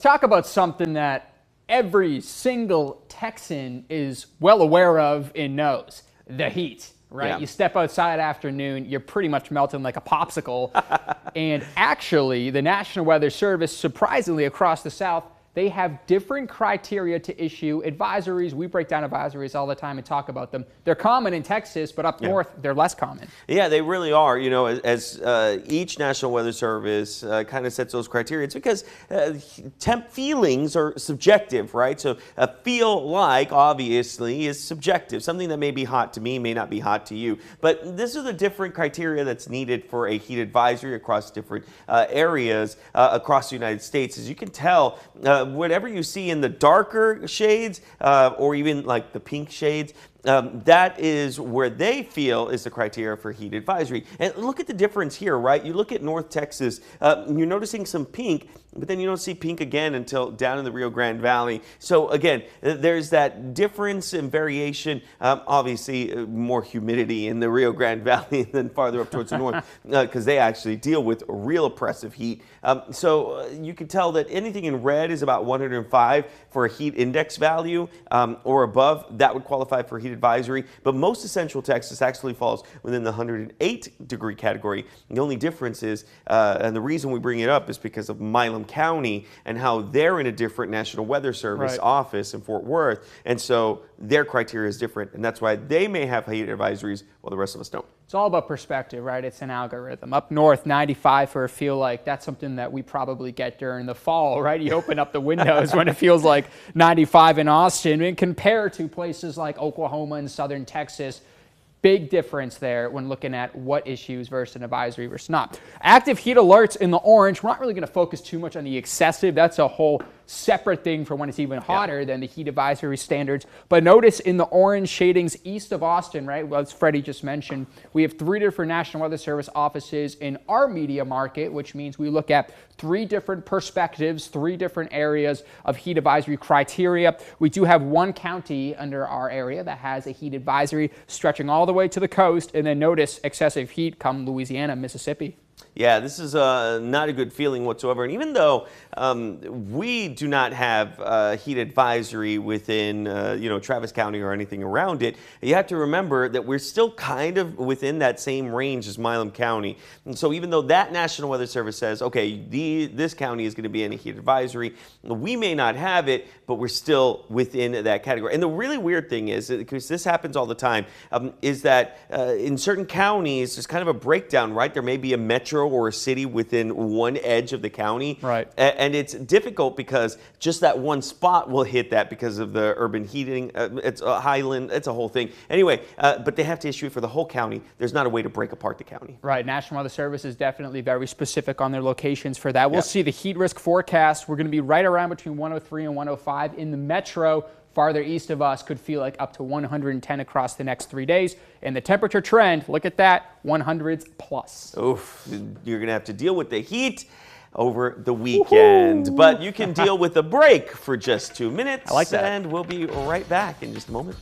Talk about something that every single Texan is well aware of and knows: the heat, right? Yeah. You step outside afternoon, you're pretty much melting like a popsicle. And actually, the National Weather Service, surprisingly across the South, they have different criteria to issue advisories. We break down advisories all the time and talk about them. They're common in Texas, but up north, they're less common. Yeah, they really are. You know, as each National Weather Service kind of sets those criteria, it's because temp feelings are subjective, right? So a feel like, obviously, is subjective. Something that may be hot to me may not be hot to you. But this is the different criteria that's needed for a heat advisory across different areas across the United States. As you can tell, whatever you see in the darker shades or even like the pink shades, that is where they feel is the criteria for heat advisory. And look at the difference here, right? You look at North Texas, you're noticing some pink, but then you don't see pink again until down in the Rio Grande Valley. So again, there's that difference in variation. Obviously, more humidity in the Rio Grande Valley than farther up towards the north, because they actually deal with real oppressive heat. So you can tell that anything in red is about 105 for a heat index value or above. That would qualify for heat advisory, but most of Central Texas actually falls within the 108 degree category. The only difference is, and the reason we bring it up is because of Milam County and how they're in a different National Weather Service office in Fort Worth, and so their criteria is different, and that's why they may have heat advisories while the rest of us don't. It's all about perspective, right? It's an algorithm. Up north, 95 for a feel like. That's something that we probably get during the fall, right? You open up the windows when it feels like 95 in Austin, and compared to places like Oklahoma and southern Texas. Big difference there when looking at what issues versus an advisory versus not. Active heat alerts in the orange. We're not really going to focus too much on the excessive. That's a whole separate thing for when it's even hotter than the heat advisory standards. But notice in the orange shadings east of Austin, right, well, as Freddy just mentioned, we have 3 different National Weather Service offices in our media market, which means we look at 3 different perspectives, 3 different areas of heat advisory criteria. We do have 1 county under our area that has a heat advisory stretching all the way to the coast, and then notice excessive heat come Louisiana, Mississippi. Yeah, this is not a good feeling whatsoever. And even though we do not have heat advisory within, Travis County or anything around it, you have to remember that we're still kind of within that same range as Milam County. And so even though that National Weather Service says, okay, this county is going to be in a heat advisory, we may not have it, but we're still within that category. And the really weird thing is, because this happens all the time, is that in certain counties, there's kind of a breakdown, right? There may be a metro or a city within one edge of the county. Right. And it's difficult because just that one spot will hit that because of the urban heating. It's a highland, it's a whole thing. Anyway, but they have to issue it for the whole county. There's not a way to break apart the county. Right. National Weather Service is definitely very specific on their locations for that. We'll see the heat risk forecast. We're going to be right around between 103 and 105 in the metro. Farther east of us could feel like up to 110 across the next 3 days. And the temperature trend, look at that, 100s plus. Oof, you're going to have to deal with the heat over the weekend. But you can deal with a break for just 2 minutes. I like that. And we'll be right back in just a moment.